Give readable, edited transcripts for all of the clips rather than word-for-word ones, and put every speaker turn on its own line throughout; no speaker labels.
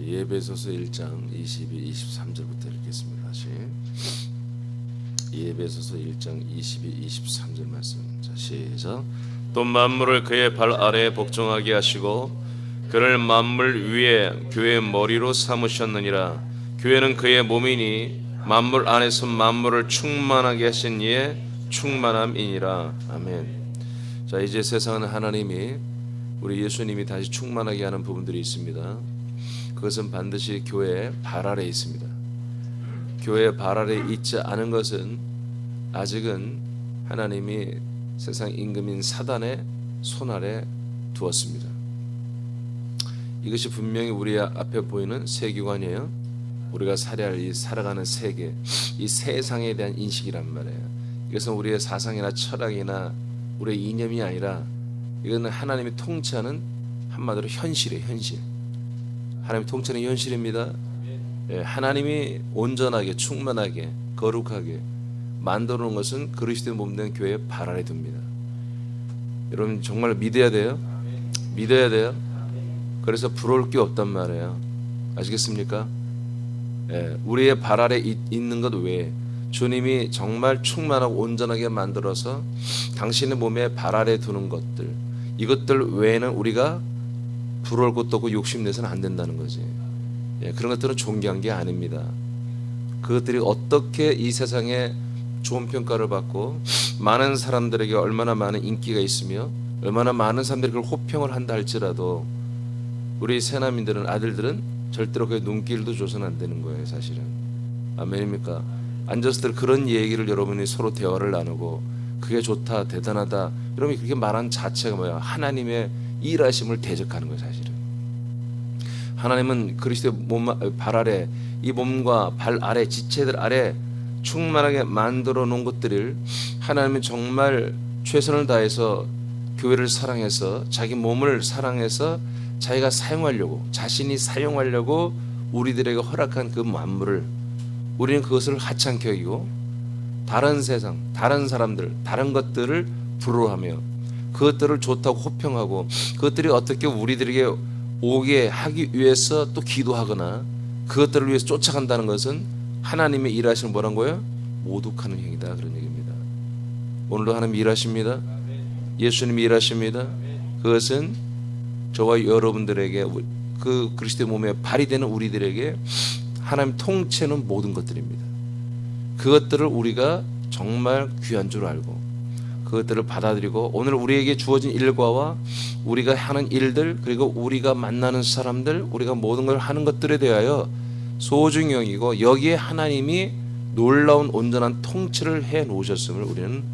예배소서 1장 22, 23절부터 읽겠습니다. 다시 예배소서 1장 22, 23절 말씀. 자, 시작. 또 만물을 그의 발 아래에 복종하게 하시고 그를 만물 위에 교회의 머리로 삼으셨느니라. 교회는 그의 몸이니 만물 안에서 만물을 충만하게 하신 이의 충만함이니라. 아멘. 자, 이제 세상은 하나님이 우리 예수님이 다시 충만하게 하는 부분들이 있습니다. 그것은 반드시 교회의 발 아래에 있습니다. 교회의 발 아래에 있지 않은 것은 아직은 하나님이 세상 임금인 사단의 손 아래 두었습니다. 이것이 분명히 우리 앞에 보이는 세계관이에요. 우리가 살아갈 이 살아가는 세계, 이 세상에 대한 인식이란 말이에요. 이것은 우리의 사상이나 철학이나 우리의 이념이 아니라 이거는 하나님이 통치하는 한마디로 현실이에요. 현실. 하나님이 통치하는 현실입니다. 예, 하나님이 온전하게 충만하게 거룩하게 만들어 놓은 것은 그리스도의 몸된 교회의 발 아래 둡니다. 여러분 정말 믿어야 돼요. 믿어야 돼요. 그래서 부러울 게 없단 말이에요. 아시겠습니까? 예, 우리의 발 아래 있는 것 외에 주님이 정말 충만하고 온전하게 만들어서 당신의 몸에 발 아래 두는 것들, 이것들 외에는 우리가 부러울 것도 없고 욕심내서는 안 된다는 거지. 예, 그런 것들은 존귀한 게 아닙니다. 그것들이 어떻게 이 세상에 좋은 평가를 받고 많은 사람들에게 얼마나 많은 인기가 있으며 얼마나 많은 사람들이 그걸 호평을 한다 할지라도 우리 새남인들은, 아들들은 절대로 그 눈길도 줘서는 안 되는 거예요. 사실은. 아멘입니까? 앉았을 때 그런 얘기를 여러분이 서로 대화를 나누고 그게 좋다, 대단하다, 여러분이 그렇게 말한 자체가 뭐야? 하나님의 일하심을 대적하는 거예요. 사실은 하나님은 그리스도의 몸 발 아래, 이 몸과 발 아래, 지체들 아래 충만하게 만들어 놓은 것들을 하나님은 정말 최선을 다해서 교회를 사랑해서 자기 몸을 사랑해서 자기가 사용하려고, 자신이 사용하려고 우리들에게 허락한 그 만물을 우리는 그것을 하찮게 여기고 다른 세상, 다른 사람들, 다른 것들을 부러워하며 그것들을 좋다고 호평하고 그것들이 어떻게 우리들에게 오게 하기 위해서 또 기도하거나 그것들을 위해서 쫓아간다는 것은 하나님의 일하시는 뭐란 거예요? 모독하는 행위다, 그런 얘기입니다. 오늘도 하나님 일하십니다. 예수님이 일하십니다. 그것은 저와 여러분들에게, 그 그리스도의 몸에 발이 되는 우리들에게 하나님 통치하는 모든 것들입니다. 그것들을 우리가 정말 귀한 줄 알고 그것들을 받아들이고 오늘 우리에게 주어진 일과와 우리가 하는 일들, 그리고 우리가 만나는 사람들, 우리가 모든 걸 하는 것들에 대하여 소중히 여기고 여기에 하나님이 놀라운 온전한 통치를 해 놓으셨음을 우리는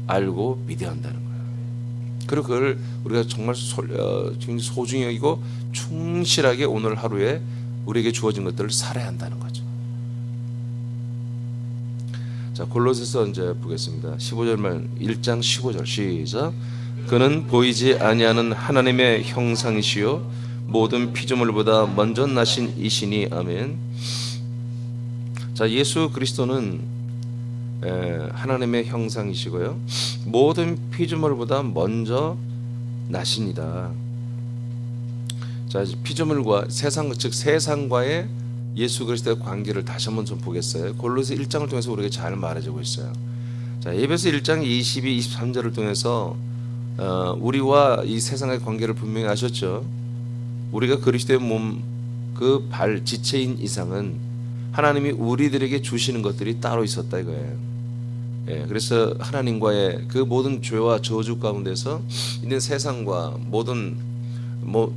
알고 믿어야 한다는 거예요. 그리고 그걸 우리가 정말 소중히 여기고 충실하게 오늘 하루에 우리에게 주어진 것들을 살아야 한다는 거죠. 자, 골로새서 이제 보겠습니다. 15절만 1장 15절 시작. 그는 보이지 아니하는 하나님의 형상이시요 모든 피조물보다 먼저 나신 이시니. 아멘. 자, 예수 그리스도는 하나님의 형상이시고요 모든 피조물보다 먼저 나십니다. 자, 피조물과 세상, 즉 세상과의 예수 그리스도의 관계를 다시 한번 좀 보겠어요. 골로새 1장을 통해서 우리에게 잘 말해주고 있어요. 자, 에베소 1장 22, 23절을 통해서 우리와 이 세상의 관계를 분명히 아셨죠. 우리가 그리스도의 몸, 그 발, 지체인 이상은 하나님이 우리들에게 주시는 것들이 따로 있었다 이거예요. 예, 그래서 하나님과의 그 모든 죄와 저주 가운데서 있는 세상과 모든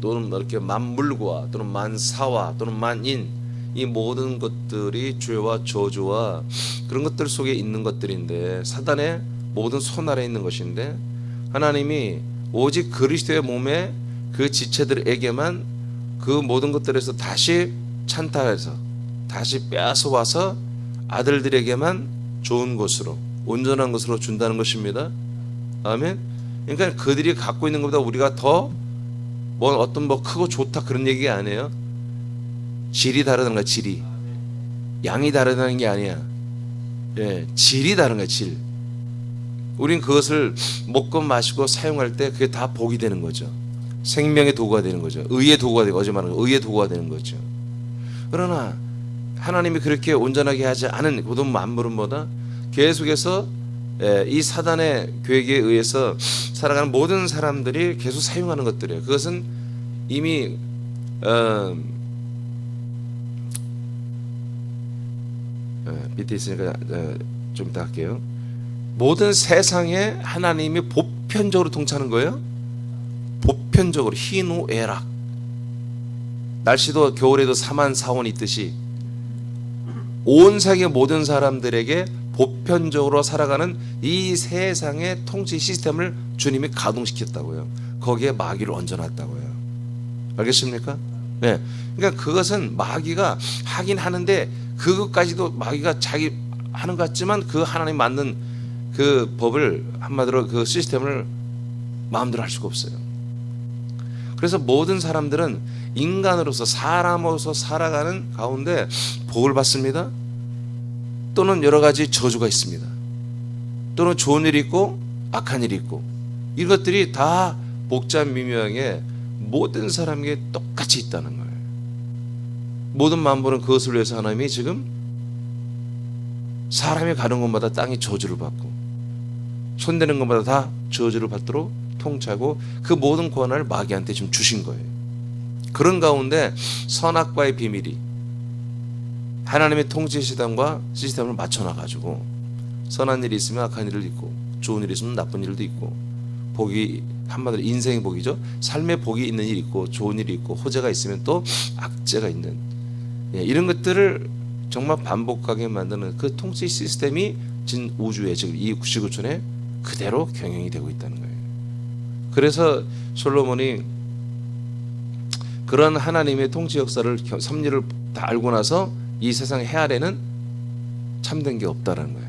또는 이렇게 만물과 또는 만사와 또는 만인, 이 모든 것들이 죄와 저주와 그런 것들 속에 있는 것들인데 사단의 모든 손 아래 있는 것인데 하나님이 오직 그리스도의 몸에 그 지체들에게만 그 모든 것들에서 다시 찬탈해서 다시 빼앗아 와서 아들들에게만 좋은 것으로 온전한 것으로 준다는 것입니다. 아멘. 그러니까 그들이 갖고 있는 것보다 우리가 더 어떤 크고 좋다 그런 얘기가 아니에요. 질이 다르다는 거야. 질이 양이 다르다는 게 아니야. 예, 질이 다른 거야. 질. 우린 그것을 먹고 마시고 사용할 때 그게 다 복이 되는 거죠. 생명의 도구가 되는 거죠. 의의 도구가 되고, 어제 말한 의의 도구가 되는 거죠. 그러나 하나님이 그렇게 온전하게 하지 않은 모든 만물은 뭐다? 계속해서 이 사단의 계획에 의해서 살아가는 모든 사람들이 계속 사용하는 것들이에요. 그것은 이미 밑에 있으니까 좀 이따 할게요. 모든 세상에 하나님이 보편적으로 통치하는 거예요. 보편적으로 희노애락. 날씨도 겨울에도 사만사원이 있듯이 온 세계 모든 사람들에게 보편적으로 살아가는 이 세상의 통치 시스템을 주님이 가동시켰다고요. 거기에 마귀를 얹어놨다고요. 알겠습니까? 네. 그러니까 그것은 마귀가 하긴 하는데 그것까지도 마귀가 자기 하는 것 같지만 그 하나님 만든 그 법을 한마디로 그 시스템을 마음대로 할 수가 없어요. 그래서 모든 사람들은 인간으로서 사람으로서 살아가는 가운데 복을 받습니다. 또는 여러 가지 저주가 있습니다. 또는 좋은 일이 있고 악한 일이 있고 이것들이 다 복잡 미묘하게 모든 사람에게 똑같이 있다는 거예요. 모든 만물은 그것을 위해서 하나님이 지금 사람이 가는 곳마다 땅이 저주를 받고 손대는 곳마다 다 저주를 받도록 통치하고 그 모든 권한을 마귀한테 지금 주신 거예요. 그런 가운데 선악과의 비밀이 하나님의 통치 시스템을 맞춰놔가지고 선한 일이 있으면 악한 일도 있고 좋은 일이 있으면 나쁜 일도 있고 복이 한마디로 인생의 복이죠. 삶의 복이 있는 일이 있고 좋은 일이 있고 호재가 있으면 또 악재가 있는 이런 것들을 정말 반복하게 만드는 그 통치 시스템이 진 우주에 지금 이 지구촌에 그대로 경영이 되고 있다는 거예요. 그래서 솔로몬이 그런 하나님의 통치 역사를 섭리를 다 알고 나서 이 세상 해아래는 참된 게 없다라는 거예요.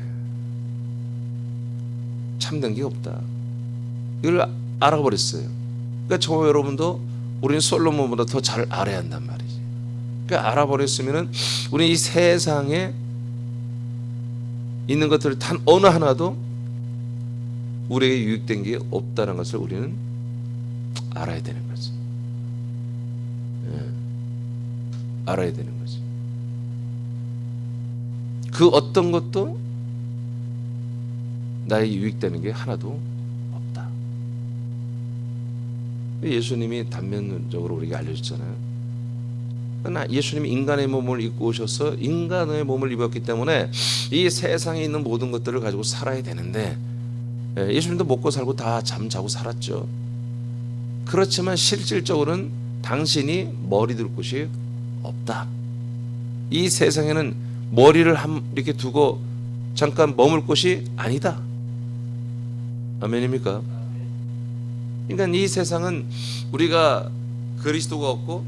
참된 게 없다. 이걸 알아버렸어요. 그러니까 저 여러분도 우리는 솔로몬보다 더 잘 알아야 한단 말이지. 그러니까 알아버렸으면은 우리 이 세상에 있는 것들 단 어느 하나도 우리에게 유익된 게 없다는 것을 우리는 알아야 되는 거지. 알아야 되는 거지. 그 어떤 것도 나에게 유익되는 게 하나도 없다. 예수님이 단면적으로 우리에게 알려줬잖아요. 그러나 예수님이 인간의 몸을 입고 오셔서 인간의 몸을 입었기 때문에 이 세상에 있는 모든 것들을 가지고 살아야 되는데 예수님도 먹고 살고 다 잠자고 살았죠. 그렇지만 실질적으로는 당신이 머리 둘 곳이 없다. 이 세상에는 머리를 이렇게 두고 잠깐 머물 곳이 아니다. 아멘입니까? 그러니까 이 세상은 우리가 그리스도가 없고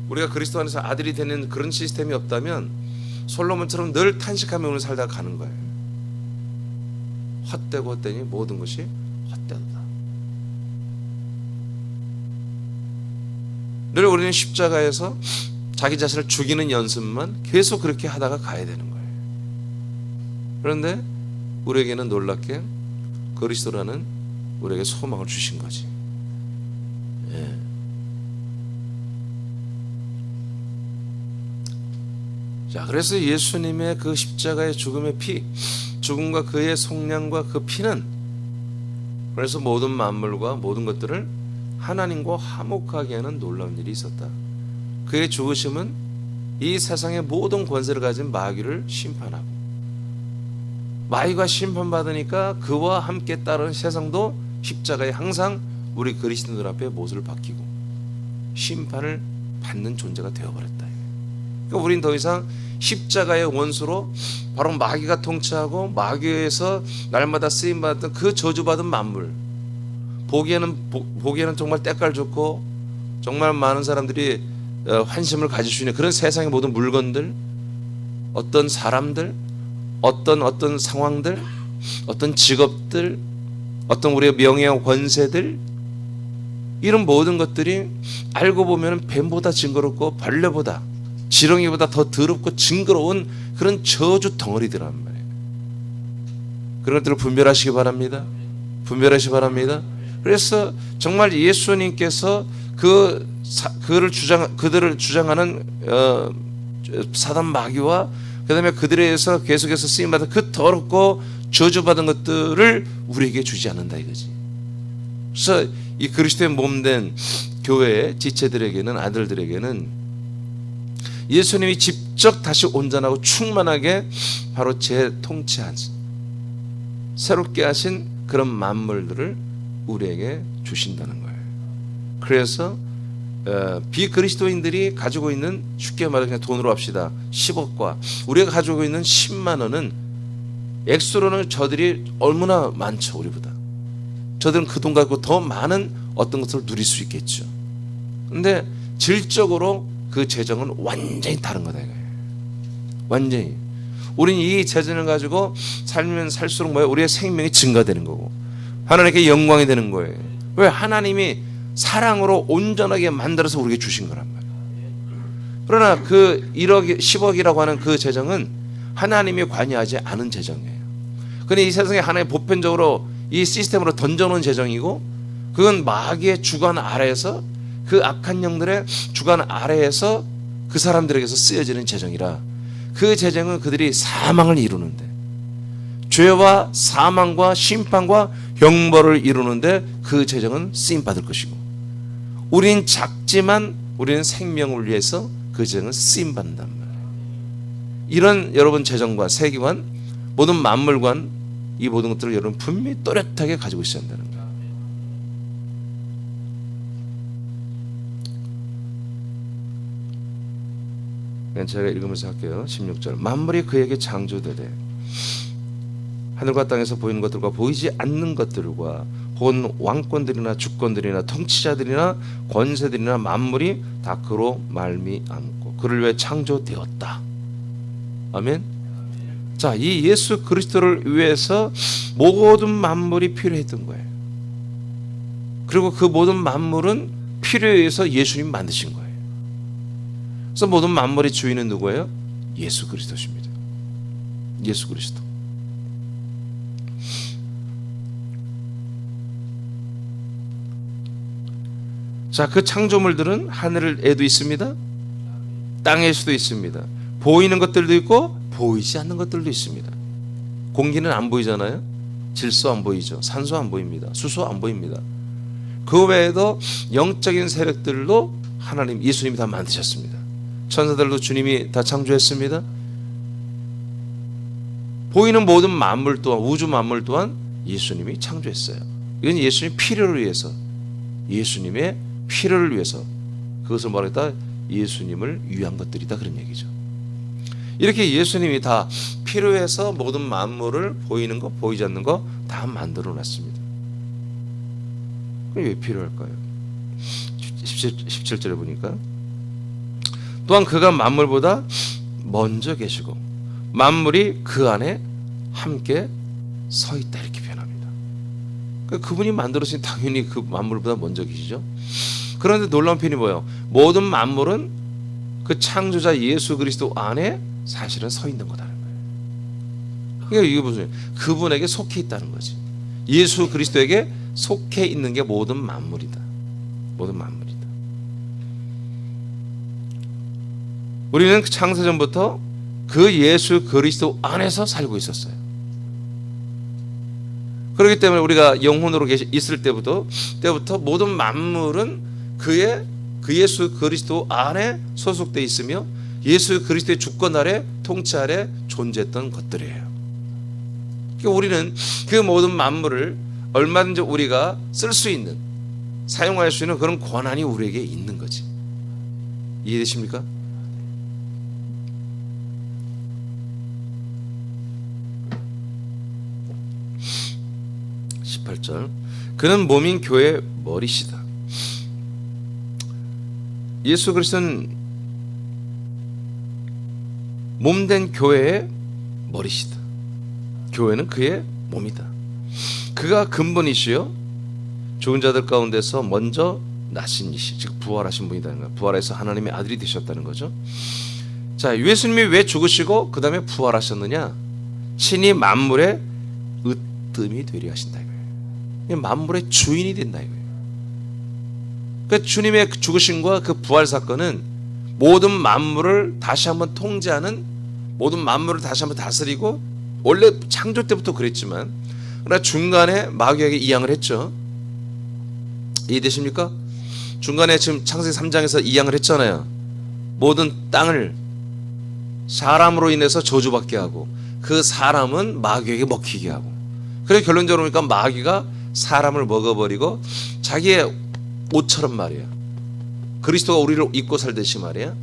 우리가 그리스도 안에서 아들이 되는 그런 시스템이 없다면 솔로몬처럼 늘 탄식하며 오늘 살다가 가는 거예요. 헛되고 헛되니 모든 것이 헛되다. 늘 우리는 십자가에서 자기 자신을 죽이는 연습만 계속 그렇게 하다가 가야 되는 거예요. 그런데 우리에게는 놀랍게 그리스도라는 우리에게 소망을 주신 거지. 예. 자, 그래서 예수님의 그 십자가의 죽음의 피, 죽음과 그의 속량과 그 피는 그래서 모든 만물과 모든 것들을 하나님과 화목하게 하는 놀라운 일이 있었다. 그의 죽으심은 이 세상의 모든 권세를 가진 마귀를 심판하고 마귀가 심판받으니까 그와 함께 따르는 세상도 십자가에 항상 우리 그리스도인들 앞에 못을 박히고 심판을 받는 존재가 되어버렸다. 그러니까 우린 더 이상 십자가의 원수로 바로 마귀가 통치하고 마귀에서 날마다 쓰임받았던 그 저주받은 만물, 보기에는 정말 때깔 좋고 정말 많은 사람들이 환심을 가질 수 있는 그런 세상의 모든 물건들, 어떤 사람들, 어떤 상황들, 어떤 직업들, 어떤 우리의 명예와 권세들, 이런 모든 것들이 알고 보면 뱀보다 징그럽고 벌레보다 지렁이보다 더 더럽고 징그러운 그런 저주 덩어리들란 말이에요. 그런 것들을 분별하시기 바랍니다. 분별하시기 바랍니다. 그래서 정말 예수님께서 그들을 주장하는 사단 마귀와 그다음에 그들에 의해서 계속해서 쓰임받은 그 더럽고 저주받은 것들을 우리에게 주지 않는다 이거지. 그래서 이 그리스도의 몸된 교회의 지체들에게는, 아들들에게는 예수님이 직접 다시 온전하고 충만하게 바로 재통치하신, 새롭게 하신 그런 만물들을 우리에게 주신다는 거예요. 그래서 비그리스도인들이 가지고 있는, 쉽게 말해 그냥 돈으로 합시다, 10억과 우리가 가지고 있는 10만 원은 액수로는 저들이 얼마나 많죠. 우리보다 저들은 그 돈 가지고 더 많은 어떤 것을 누릴 수 있겠죠. 근데 질적으로 그 재정은 완전히 다른 거다 이거예요. 완전히. 우리는 이 재정을 가지고 살면 살수록 뭐예요? 우리의 생명이 증가되는 거고 하나님께 영광이 되는 거예요. 왜? 하나님이 사랑으로 온전하게 만들어서 우리에게 주신 거란 말이에요. 그러나 그 1억, 10억이라고 하는 그 재정은 하나님이 관여하지 않은 재정이에요. 근데 이 세상에 하나님 보편적으로 이 시스템으로 던져놓은 재정이고, 그건 마귀의 주관 아래에서, 그 악한 영들의 주관 아래에서 그 사람들에게서 쓰여지는 재정이라, 그 재정은 그들이 사망을 이루는데, 죄와 사망과 심판과 형벌을 이루는데 그 재정은 쓰임받을 것이고, 우린 작지만 우리는 생명을 위해서 그 재정은 쓰임받는단 말이에요. 이런 여러분 재정과 세계관, 모든 만물관, 이 모든 것들을 여러분 분명히 또렷하게 가지고 있어야 한다는 거예요. 제가 읽으면서 할게요. 16절. 만물이 그에게 창조되되 하늘과 땅에서 보이는 것들과 보이지 않는 것들과 혹은 왕권들이나 주권들이나 통치자들이나 권세들이나 만물이 다 그로 말미암고 그를 위해 창조되었다. 아멘. 자, 이 예수 그리스도를 위해서 모든 만물이 필요했던 거예요. 그리고 그 모든 만물은 필요해서 예수님 만드신 거예요. 그래서 모든 만물의 주인은 누구예요? 예수 그리스도십니다. 예수 그리스도. 자, 그 창조물들은 하늘에도 있습니다. 땅에서도 있습니다. 보이는 것들도 있고 보이지 않는 것들도 있습니다. 공기는 안 보이잖아요. 질소 안 보이죠. 산소 안 보입니다. 수소 안 보입니다. 그 외에도 영적인 세력들도 하나님, 예수님이 다 만드셨습니다. 천사들도 주님이 다 창조했습니다. 보이는 모든 만물 또한, 우주 만물 또한 예수님이 창조했어요. 이건 예수님 필요를 위해서, 예수님의 필요를 위해서, 그것을 말했다, 예수님을 위한 것들이다, 그런 얘기죠. 이렇게 예수님이 다 필요해서 모든 만물을 보이는 거 보이지 않는 거 다 만들어 놨습니다. 그럼 왜 필요할까요? 17절에 보니까 또한 그가 만물보다 먼저 계시고 만물이 그 안에 함께 서 있다, 이렇게 표현합니다. 그분이 만들었으니 당연히 그 만물보다 먼저 계시죠. 그런데 놀라운 표현이 뭐예요? 모든 만물은 그 창조자 예수 그리스도 안에 사실은 서 있는 거다는 거예요. 그러니까 이게 무슨, 그분에게 속해 있다는 거지. 예수 그리스도에게 속해 있는 게 모든 만물이다. 모든 만물이다. 우리는 창세전부터 그 예수 그리스도 안에서 살고 있었어요. 그렇기 때문에 우리가 영혼으로 있을 때부터 모든 만물은 그 예수 그리스도 안에 소속되어 있으며 예수 그리스도의 주권 아래, 통치 아래 존재했던 것들이에요. 그러니까 우리는 그 모든 만물을 얼마든지 우리가 쓸 수 있는, 사용할 수 있는 그런 권한이 우리에게 있는 거지. 이해되십니까? 그는 몸인 교회의 머리시다. 예수 그리스도는 몸된 교회의 머리시다. 교회는 그의 몸이다. 그가 근본이시요 죽은 자들 가운데서 먼저 나신 이시, 즉 부활하신 분이라는 거예요. 부활해서 하나님의 아들이 되셨다는 거죠. 자, 예수님이 왜 죽으시고 그 다음에 부활하셨느냐? 친히 만물의 으뜸이 되려 하신다 이거예요. 만물의 주인이 된다 이거예요. 그러니까 주님의 죽으심과 그 부활 사건은 모든 만물을 다시 한번 통제하는, 모든 만물을 다시 한번 다스리고, 원래 창조 때부터 그랬지만 그러나 중간에 마귀에게 이양을 했죠. 이해되십니까? 중간에 지금 창세기 3장에서 이양을 했잖아요. 모든 땅을 사람으로 인해서 저주받게 하고 그 사람은 마귀에게 먹히게 하고, 그래서 결론적으로 보니까 마귀가 사람을 먹어버리고 자기의 옷처럼 말이야, 그리스도가 우리를 입고 살듯이 말이야,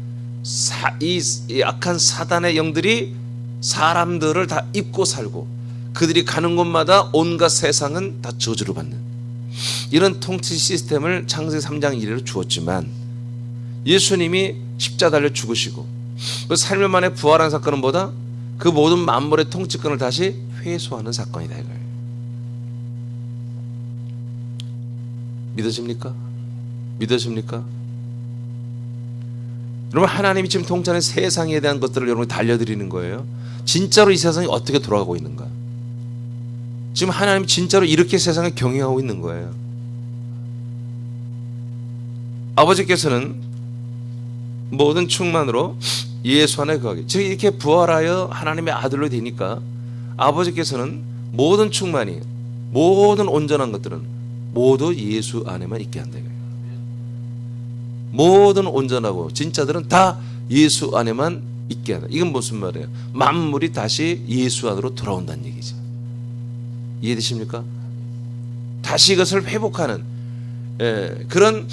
이 악한 사단의 영들이 사람들을 다 입고 살고 그들이 가는 곳마다 온갖 세상은 다 저주를 받는 이런 통치 시스템을 창세기 3장 1회로 주었지만, 예수님이 십자가 달려 죽으시고 그 3일 만에 부활한 사건은 뭐다? 그 모든 만물의 통치권을 다시 회수하는 사건이다 이거예요. 믿어집니까? 믿어집니까? 여러분, 하나님이 지금 통치하는 세상에 대한 것들을 여러분이 알려드리는 거예요. 진짜로 이 세상이 어떻게 돌아가고 있는가? 지금 하나님이 진짜로 이렇게 세상을 경영하고 있는 거예요. 아버지께서는 모든 충만으로 예수 안에 거하게, 즉 이렇게 부활하여 하나님의 아들로 되니까 아버지께서는 모든 충만이, 모든 온전한 것들은 모두 예수 안에만 있게 한다. 모든 온전하고 진짜들은 다 예수 안에만 있게 한다. 이건 무슨 말이에요? 만물이 다시 예수 안으로 돌아온다는 얘기죠. 이해되십니까? 다시 이것을 회복하는 그런,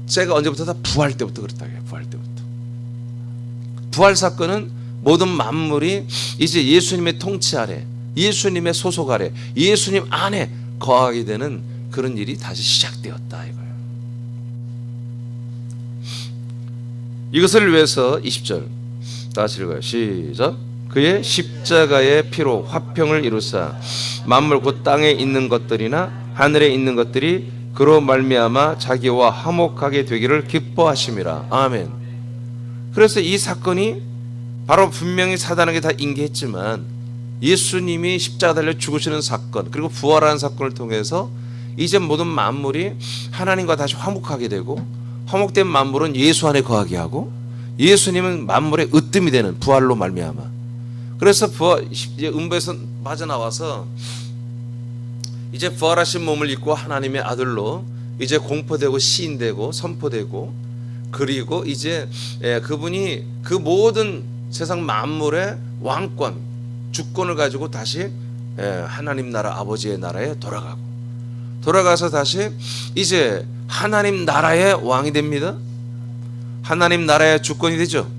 제가 언제부터? 부활 때부터 그렇다. 부활 때부터. 부활 사건은 모든 만물이 이제 예수님의 통치 아래, 예수님의 소속 아래, 예수님 안에 거하게 되는 그런 일이 다시 시작되었다 이거예요. 이것을 위해서 20절 다시 읽어요. 시작. 그의 십자가의 피로 화평을 이루사 만물 곧 땅에 있는 것들이나 하늘에 있는 것들이 그로 말미암아 자기와 화목하게 되기를 기뻐하심이라. 아멘. 그래서 이 사건이 바로 분명히 사단에게 다 인계했지만 예수님이 십자가 달려 죽으시는 사건, 그리고 부활하는 사건을 통해서 이제 모든 만물이 하나님과 다시 화목하게 되고, 화목된 만물은 예수 안에 거하게 하고, 예수님은 만물의 으뜸이 되는 부활로 말미암아. 그래서 이제 음부에서 빠져나와서 이제 부활하신 몸을 입고 하나님의 아들로 이제 공포되고 시인되고 선포되고, 그리고 이제 그분이 그 모든 세상 만물의 왕권, 주권을 가지고 다시 하나님 나라, 아버지의 나라에 돌아가서 다시 이제 하나님 나라의 왕이 됩니다. 하나님 나라의 주권이 되죠.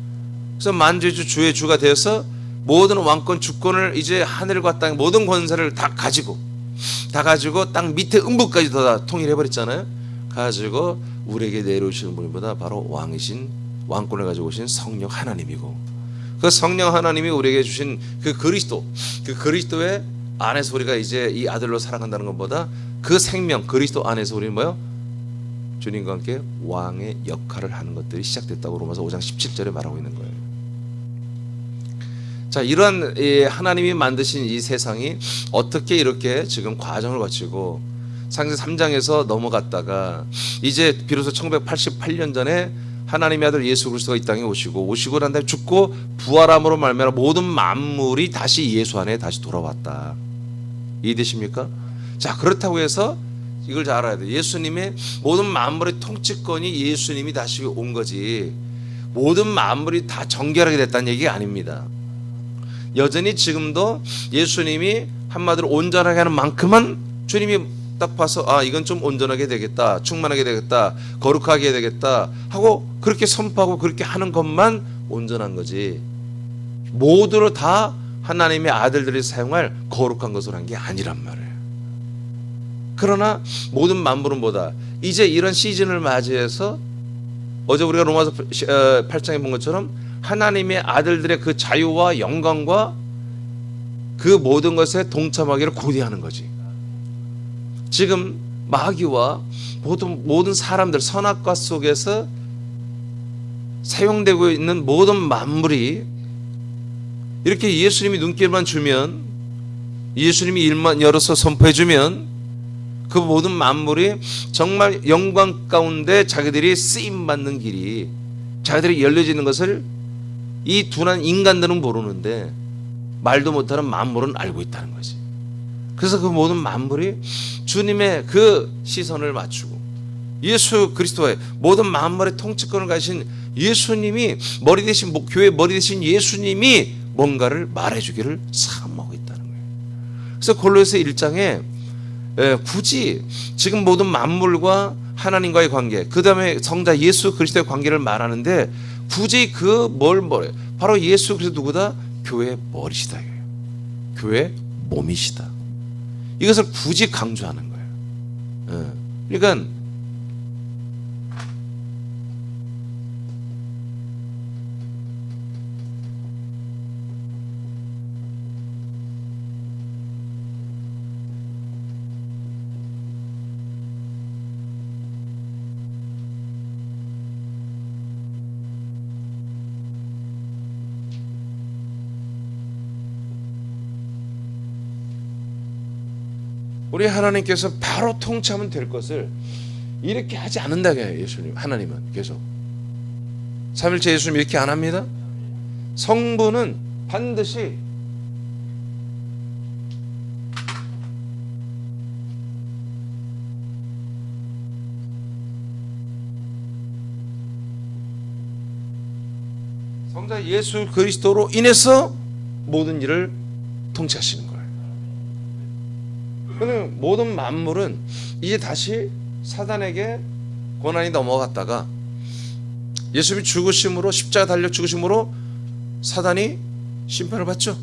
그래서 만주주 주의 주가 되어서 모든 왕권 주권을 이제 하늘과 땅 모든 권세를 다 가지고 땅 밑에 음부까지 다 통일해 버렸잖아요. 가지고 우리에게 내려오시는 분보다 바로 왕이신, 왕권을 가지고 오신 성령 하나님이고, 그 성령 하나님이 우리에게 주신 그 그리스도의 안에서 우리가 이제 이 아들로 살아간다는 것보다 그 생명 그리스도 안에서 우리는 뭐요? 주님과 함께 왕의 역할을 하는 것들이 시작됐다고 로마서 5장 17절에 말하고 있는 거예요. 자, 이러한 하나님이 만드신 이 세상이 어떻게 이렇게 지금 과정을 거치고 창세기 3장에서 넘어갔다가 이제 비로소 1988년 전에 하나님의 아들 예수 그리스도가 이 땅에 오시고 난 다음에 죽고 부활함으로 말미암아 모든 만물이 다시 예수 안에 다시 돌아왔다. 이해되십니까? 자, 그렇다고 해서 이걸 잘 알아야 돼요. 예수님의 모든 만물의 통치권이 예수님이 다시 온 거지 모든 만물이 다 정결하게 됐다는 얘기가 아닙니다. 여전히 지금도 예수님이 한마디로 온전하게 하는 만큼은 주님이 딱 봐서 이건 좀 온전하게 되겠다, 충만하게 되겠다, 거룩하게 되겠다 하고 그렇게 선포하고 그렇게 하는 것만 온전한 거지, 모두를 다 하나님의 아들들이 사용할 거룩한 것으로 한 게 아니란 말이에요. 그러나 모든 만물은 뭐다? 이제 이런 시즌을 맞이해서 어제 우리가 로마서 8장에 본 것처럼 하나님의 아들들의 그 자유와 영광과 그 모든 것에 동참하기를 고대하는 거지. 지금 마귀와 모든 사람들, 선악과 속에서 사용되고 있는 모든 만물이 이렇게 예수님이 눈길만 주면, 예수님이 일만 열어서 선포해 주면 그
그 모든 만물이 정말 영광 가운데 자기들이 쓰임 받는 길이 자기들이 열려지는 것을 이 둔한 인간들은 모르는데 말도 못하는 만물은 알고 있다는 거지. 그래서 그 모든 만물이 주님의 그 시선을 맞추고 예수 그리스도의 모든 만물의 통치권을 가진 예수님이 머리 대신 교회 머리 대신 예수님이 뭔가를 말해주기를 사모하고 있다는 거예요. 그래서 골로새 1장에 굳이 지금 모든 만물과 하나님과의 관계, 그 다음에 성자 예수 그리스도의 관계를 말하는데 굳이 뭐래요? 바로 예수 그리스도 누구다? 교회 머리시다. 교회 몸이시다. 이것을 굳이 강조하는 거예요. 그러니까 우리 하나님께서 바로 통치하면 될 것을 이렇게 하지 않는다고 해요. 예수님 하나님은 계속 삼일체 예수님 이렇게 안 합니다. 성부는 반드시 성자 예수 그리스도로 인해서 모든 일을 통치하시는 거예요. 그러면 모든 만물은 이제 다시 사단에게 고난이 넘어갔다가 예수님이 죽으심으로 십자가 달려 죽으심으로 사단이 심판을 받죠.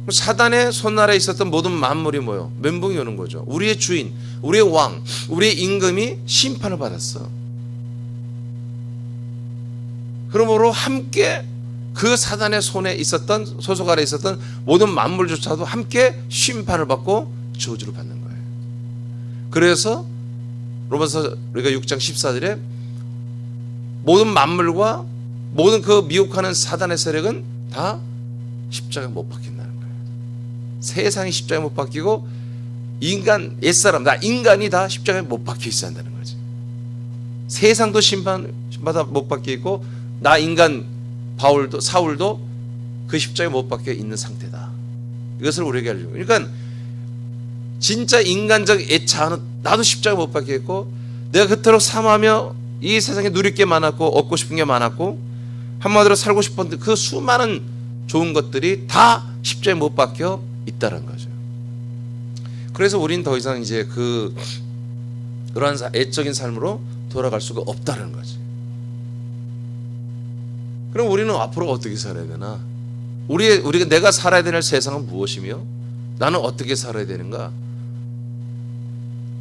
사단의 손아래에 있었던 모든 만물이 뭐요? 멘붕이 오는 거죠. 우리의 주인, 우리의 왕, 우리의 임금이 심판을 받았어. 그러므로 함께 그 사단의 손에 있었던 소속 아래에 있었던 모든 만물조차도 함께 심판을 받고 저주를 받는 거예요. 그래서 로마서 우리가 6장 14절에 모든 만물과 모든 그 미혹하는 사단의 세력은 다 십자가에 못 박힌다는 거예요. 세상이 십자가에 못 박히고 인간 옛사람 나 인간이 다 십자가에 못 박혀 있어야 한다는 거지. 세상도 심판받아 못 박혀 있고 나 인간 사울도 그 십자가에 못 박혀 있는 상태다. 이것을 우리에게 알려주고, 그러니까 진짜 인간적 애착은 나도 십자가에 못 박혀 있고 내가 그토록 사모하며 이 세상에 누릴 게 많았고 얻고 싶은 게 많았고 한마디로 살고 싶었는데 그 수많은 좋은 것들이 다 십자가에 못 박혀 있다는 거죠. 그래서 우리는 더 이상 이제 그러한 애적인 삶으로 돌아갈 수가 없다는 거지. 그럼 우리는 앞으로 어떻게 살아야 되나? 우리가 내가 살아야 되는 세상은 무엇이며 나는 어떻게 살아야 되는가?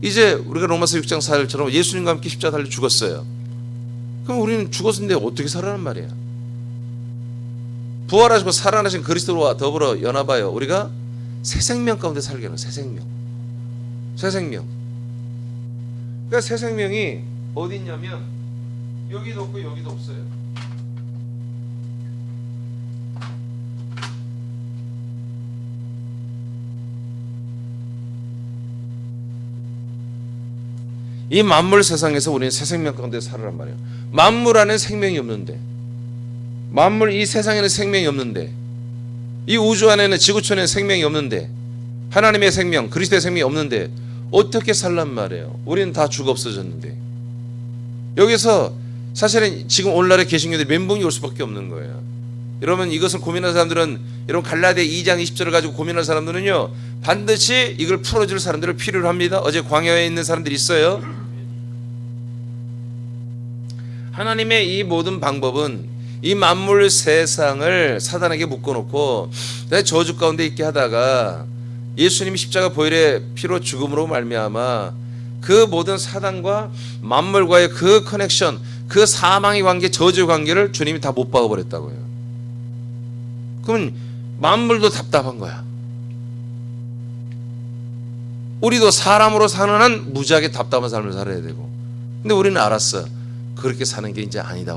이제 우리가 로마서 6장 4절처럼 예수님과 함께 십자가 달려 죽었어요. 그럼 우리는 죽었는데 어떻게 살아란 말이야? 부활하시고 살아나신 그리스도와 더불어 연합하여 우리가 새 생명 가운데 살게 하는 새 생명. 그러니까 새 생명이 어디 있냐면 여기도 없고 여기도 없어요. 이 만물 세상에서 우리는 새 생명 가운데 살으란 말이에요. 만물 안에 생명이 없는데, 만물 이 세상에는 생명이 없는데, 이 우주 안에는 지구촌에는 생명이 없는데, 하나님의 생명, 그리스도의 생명이 없는데 어떻게 살란 말이에요? 우리는 다 죽어 없어졌는데. 여기서 사실은 지금 오늘날의 개신교들이 멘붕이 올 수밖에 없는 거예요. 여러분 이것을 고민하는 사람들은, 여러분 갈라디아 2장 20절을 가지고 고민하는 사람들은요 반드시 이걸 풀어줄 사람들을 필요로 합니다. 어제 광야에 있는 사람들이 있어요. 하나님의 이 모든 방법은 이 만물 세상을 사단에게 묶어놓고 내 저주 가운데 있게 하다가 예수님이 십자가 보혈의 피로 죽음으로 말미암아 그 모든 사단과 만물과의 그 커넥션, 그 사망의 관계, 저주의 관계를 주님이 다 못 박아버렸다고요. 그러면 만물도 답답한 거야. 우리도 사람으로 사는 한 무지하게 답답한 삶을 살아야 되고, 근데 우리는 알았어. 그렇게 사는 게 이제 아니다.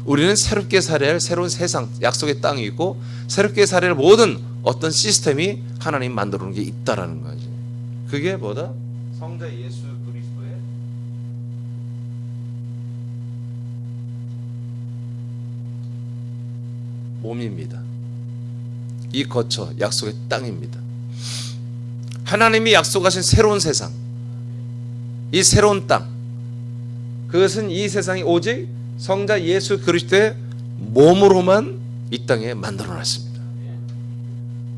우리는 새롭게 살아야 할 새로운 세상, 약속의 땅이 있고 새롭게 살아야 할 모든 어떤 시스템이 하나님 만들어 놓은 게 있다라는 거지. 그게 뭐다? 성자 예수 그리스도의 몸입니다. 이 거처 약속의 땅입니다. 하나님이 약속하신 새로운 세상, 이 새로운 땅, 그것은 이 세상이 오직 성자 예수 그리스도의 몸으로만 이 땅에 만들어놨습니다.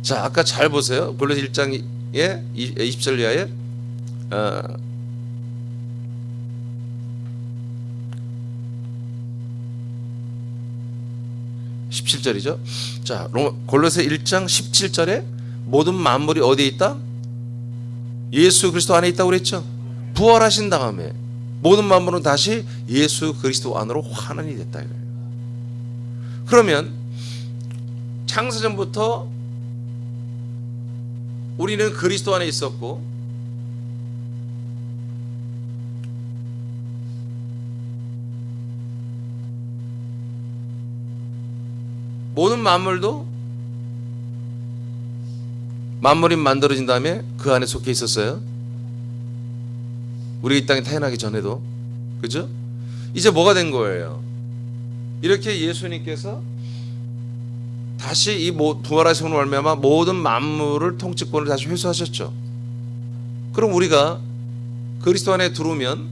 자, 아까 잘 보세요. 골로새 1장에 20절 이하에 17절이죠. 자, 골로새 1장 17절에 모든 만물이 어디에 있다? 예수 그리스도 안에 있다고 그랬죠. 부활하신 다음에 모든 만물은 다시 예수 그리스도 안으로 환원이 됐다 이거예요. 그러면 창세전부터 우리는 그리스도 안에 있었고 모든 만물이 만들어진 다음에 그 안에 속해 있었어요. 우리 이 땅에 태어나기 전에도. 그죠? 이제 뭐가 된 거예요? 이렇게 예수님께서 다시 이 부활하심으로 말미암아 모든 만물을 통치권을 다시 회수하셨죠. 그럼 우리가 그리스도 안에 들어오면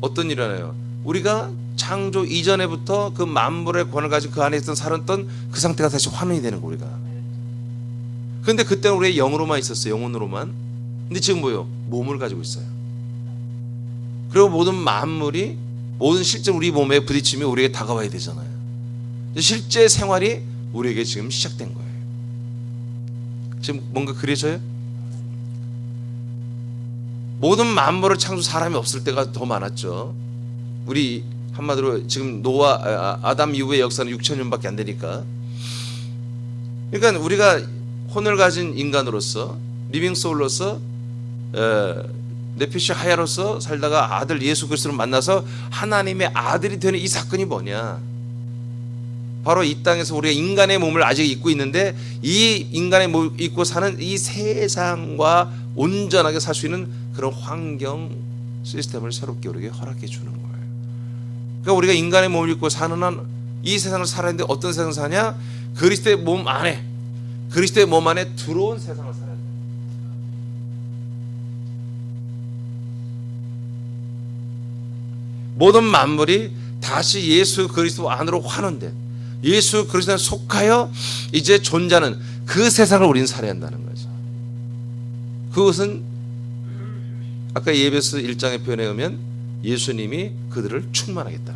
어떤 일이 일어나요? 우리가 창조 이전에부터 그 만물의 권을 가지고 그 안에 있던 살았던 그 상태가 다시 환원이 되는 거예요. 우리가. 근데 그때는 우리의 영으로만 있었어요. 영혼으로만. 근데 지금 뭐예요? 몸을 가지고 있어요. 그리고 모든 만물이 모든 실제 우리 몸에 부딪히면 우리에게 다가와야 되잖아요. 실제 생활이 우리에게 지금 시작된 거예요. 지금 뭔가 그려져요? 모든 만물을 창조 사람이 없을 때가 더 많았죠. 우리 한마디로 지금 노아 아담 이후의 역사는 6,000년밖에 안 되니까. 그러니까 우리가 혼을 가진 인간으로서 리빙 소울로서 네피시 하야로서 살다가 아들 예수 그리스도를 만나서 하나님의 아들이 되는 이 사건이 뭐냐? 바로 이 땅에서 우리가 인간의 몸을 아직 입고 있는데 이 인간의 몸을 입고 사는 이 세상과 온전하게 살 수 있는 그런 환경 시스템을 새롭게 우리에게 허락해 주는 거예요. 그러니까 우리가 인간의 몸을 입고 사는 한 이 세상을 살아야 되는데 어떤 세상을 사냐? 그리스도의 몸 안에, 그리스도의 몸 안에 들어온 세상을 살아야 돼요. 모든 만물이 다시 예수 그리스도 안으로 환원된, 예수 그리스도에 속하여 이제 존재하는 그 세상을 우리는 살아야 한다는 거죠. 그것은 아까 예배서 1장의 표현에 의하면 예수님이 그들을 충만하겠다.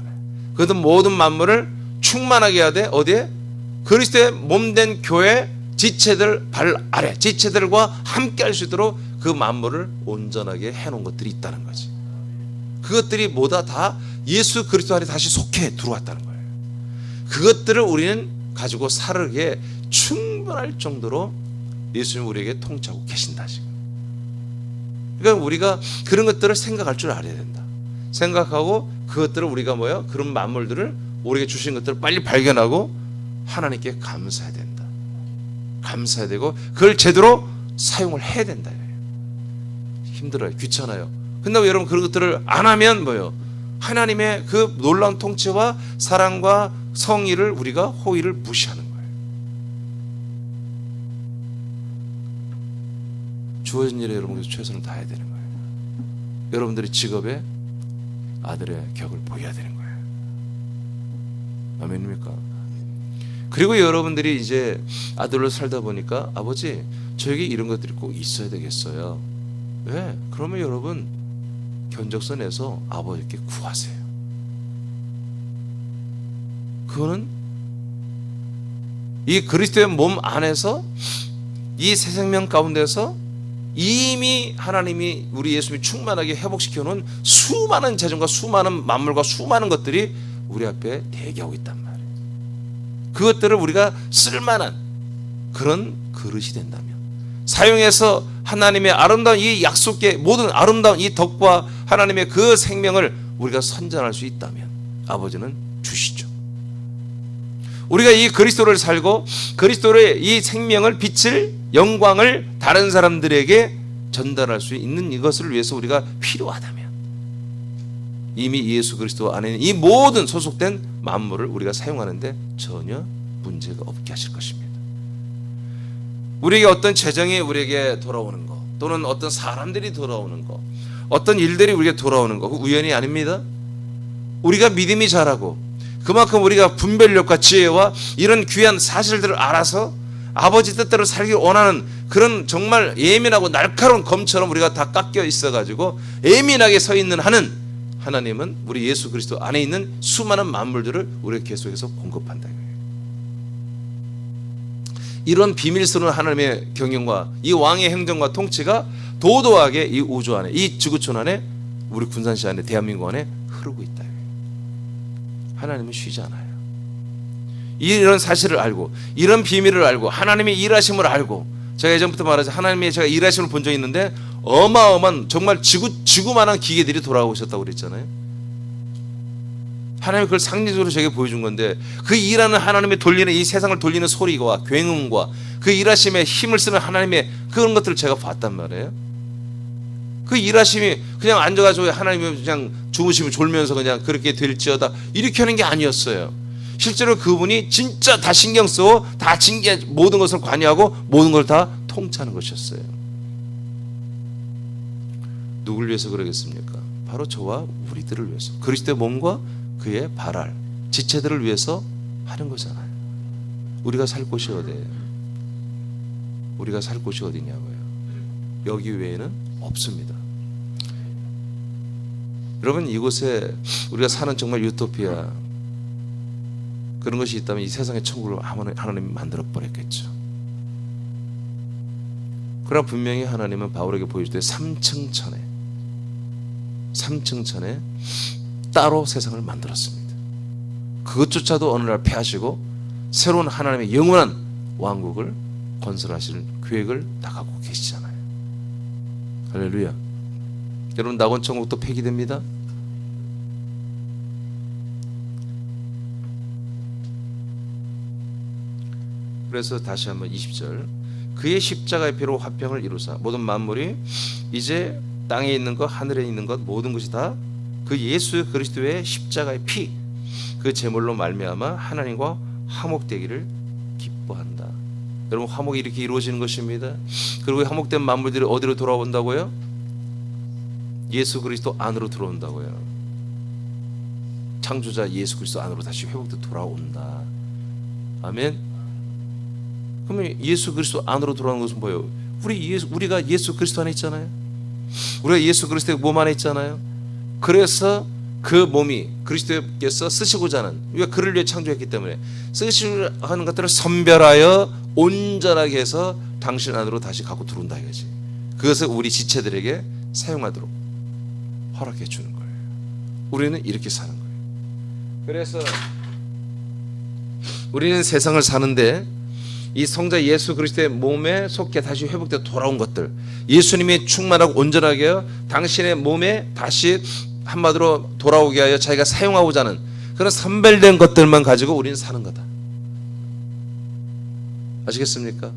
그들은 모든 만물을 충만하게 해야 돼. 어디에? 그리스도의 몸된 교회 지체들 발 아래 지체들과 함께 할 수 있도록 그 만물을 온전하게 해놓은 것들이 있다는 거지. 그것들이 뭐다 다 예수 그리스도 안에 다시 속해 들어왔다는 거예요. 그것들을 우리는 가지고 살게 충분할 정도로 예수님 우리에게 통치하고 계신다 지금. 그러니까 우리가 그런 것들을 생각할 줄 알아야 된다. 생각하고 그것들을 우리가 뭐야? 그런 만물들을 우리에게 주신 것들을 빨리 발견하고 하나님께 감사해야 된다. 감사해야 되고 그걸 제대로 사용을 해야 된다. 힘들어요. 귀찮아요. 근데 여러분 그런 것들을 안 하면 뭐예요? 하나님의 그 놀라운 통치와 사랑과 성의를 우리가 호의를 무시하는 거예요. 주어진 일에 여러분께서 최선을 다해야 되는 거예요. 여러분들이 직업에 아들의 격을 보여야 되는 거예요. 아멘입니까? 그리고 여러분들이 이제 아들로 살다 보니까 아버지 저에게 이런 것들이 꼭 있어야 되겠어요. 왜? 그러면 여러분 견적서 내서 아버지께 구하세요. 그거는 이 그리스도의 몸 안에서 이 새 생명 가운데서 이미 하나님이 우리 예수님이 충만하게 회복시켜 놓은 수많은 재정과 수많은 만물과 수많은 것들이 우리 앞에 대기하고 있단 말이에요. 그것들을 우리가 쓸만한 그런 그릇이 된다면 사용해서 하나님의 아름다운 이 약속의 모든 아름다운 이 덕과 하나님의 그 생명을 우리가 선전할 수 있다면 아버지는 주시죠. 우리가 이 그리스도를 살고 그리스도의 이 생명을 빛을 영광을 다른 사람들에게 전달할 수 있는 이것을 위해서 우리가 필요하다면 이미 예수 그리스도 안에 있는 이 모든 소속된 만물을 우리가 사용하는데 전혀 문제가 없게 하실 것입니다. 우리에게 어떤 재정이 우리에게 돌아오는 것, 또는 어떤 사람들이 돌아오는 것, 어떤 일들이 우리에게 돌아오는 것, 우연이 아닙니다. 우리가 믿음이 자라고 그만큼 우리가 분별력과 지혜와 이런 귀한 사실들을 알아서 아버지 뜻대로 살기 원하는 그런 정말 예민하고 날카로운 검처럼 우리가 다 깎여 있어가지고 예민하게 서 있는 한은 하나님은 우리 예수 그리스도 안에 있는 수많은 만물들을 우리가 계속해서 공급한다. 이런 비밀스러운 하나님의 경영과 이 왕의 행정과 통치가 도도하게 이 우주 안에, 이 지구촌 안에, 우리 군산시 안에, 대한민국 안에 흐르고 있다. 하나님은 쉬지 않아요. 이런 사실을 알고 이런 비밀을 알고 하나님의 일하심을 알고, 제가 예전부터 말하자 하나님의 제가 일하심을 본 적이 있는데 어마어마한 정말 지구만한 기계들이 돌아오셨다고 그랬잖아요. 하나님이 그걸 상징적으로 제게 보여준 건데, 그 일하는 하나님의 돌리는 이 세상을 돌리는 소리와 굉음과 그 일하심에 힘을 쓰는 하나님의 그런 것들을 제가 봤단 말이에요. 그 일하심이 그냥 앉아가지고 하나님이 그냥 주무시면 졸면서 그냥 그렇게 될지어다 이렇게 하는 게 아니었어요. 실제로 그분이 진짜 다 신경 쓰고 다 모든 것을 관여하고 모든 걸 다 통치하는 것이었어요. 누굴 위해서 그러겠습니까? 바로 저와 우리들을 위해서, 그리스도의 몸과 그의 발알 지체들을 위해서 하는 거잖아요. 우리가 살 곳이 어디예요? 우리가 살 곳이 어디냐고요? 여기 외에는 없습니다. 여러분, 이곳에 우리가 사는 정말 유토피아, 그런 것이 있다면 이 세상의 천국을 하나님이 만들어 버렸겠죠. 그러나 분명히 하나님은 바울에게 보여줄 때 3층 천에 따로 세상을 만들었습니다. 그것조차도 어느 날 패하시고 새로운 하나님의 영원한 왕국을 건설하실 계획을 나가고 계시잖아요. 할렐루야. 여러분, 낙원 천국도 폐기됩니다. 그래서 다시 한번 20절, 그의 십자가의 피로 화평을 이루사 모든 만물이 이제 땅에 있는 것 하늘에 있는 것 모든 것이 다 그 예수 그리스도의 십자가의 피, 그 제물로 말미암아 하나님과 화목되기를 기뻐한다. 여러분, 화목이 이렇게 이루어지는 것입니다. 그리고 화목된 만물들이 어디로 돌아온다고요? 예수 그리스도 안으로 들어온다고요. 창조자 예수 그리스도 안으로 다시 회복돼 돌아온다. 아멘. 그러면 예수 그리스도 안으로 돌아오는 것은 뭐예요? 우리가 예수 그리스도 안에 있잖아요. 우리가 예수 그리스도의 몸 안에 있잖아요. 그래서 그 몸이 그리스도께서 쓰시고자 하는, 우리가 그를 위해 창조했기 때문에 쓰시고자 하는 것들을 선별하여 온전하게 해서 당신 안으로 다시 갖고 들어온다 이거지. 그것을 우리 지체들에게 사용하도록 허락해 주는 거예요. 우리는 이렇게 사는 거예요. 그래서 우리는 세상을 사는데 이 성자 예수 그리스도의 몸에 속해 다시 회복되어 돌아온 것들, 예수님이 충만하고 온전하게 당신의 몸에 다시 한마디로 돌아오게 하여 자기가 사용하고자 하는 그런 선별된 것들만 가지고 우리는 사는 거다. 아시겠습니까?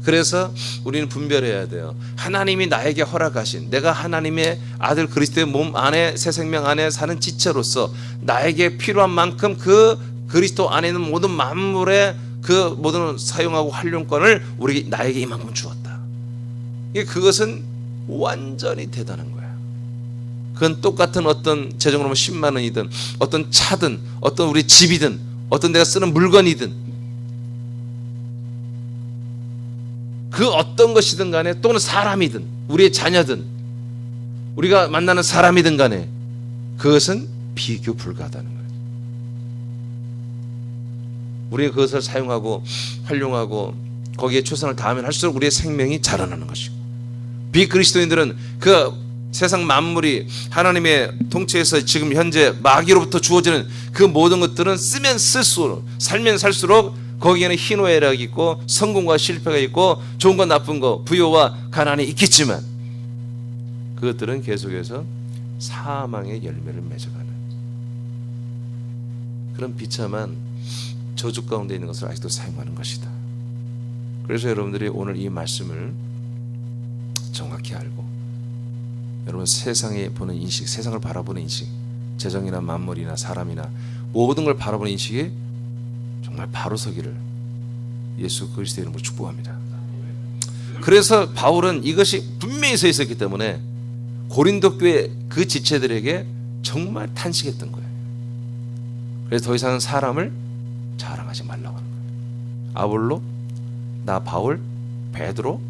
그래서 우리는 분별해야 돼요. 하나님이 나에게 허락하신, 내가 하나님의 아들 그리스도의 몸 안에, 새 생명 안에 사는 지체로서 나에게 필요한 만큼 그 그리스도 안에 있는 모든 만물의 그 모든 사용하고 활용권을 나에게 이만큼 주었다. 그것은 완전히 대단한 거야. 그건 똑같은 어떤 재정으로 보면 10만 원이든 어떤 차든 어떤 우리 집이든 어떤 내가 쓰는 물건이든 그 어떤 것이든 간에, 또는 사람이든 우리의 자녀든 우리가 만나는 사람이든 간에 그것은 비교 불가하다는 거예요. 우리가 그것을 사용하고 활용하고 거기에 최선을 다하면 할수록 우리의 생명이 자라나는 것이고, 비그리스도인들은 그 세상 만물이 하나님의 통치에서 지금 현재 마귀로부터 주어지는 그 모든 것들은 쓰면 쓸수록, 살면 살수록 거기에는 희노애락이 있고 성공과 실패가 있고 좋은 것 나쁜 것, 부요와 가난이 있겠지만 그것들은 계속해서 사망의 열매를 맺어가는 그런 비참한 저주 가운데 있는 것을 아직도 사용하는 것이다. 그래서 여러분들이 오늘 이 말씀을 정확히 알고 여러분 세상에 보는 인식, 세상을 바라보는 인식, 재정이나 만물이나 사람이나 모든 걸 바라보는 인식이 정말 바로 서기를 예수 그리스도의 이름으로 축복합니다. 그래서 바울은 이것이 분명히 서 있었기 때문에 고린도 교회 그 지체들에게 정말 탄식했던 거예요. 그래서 더 이상은 사람을 자랑하지 말라고 하는 거예요. 아볼로, 나 바울, 베드로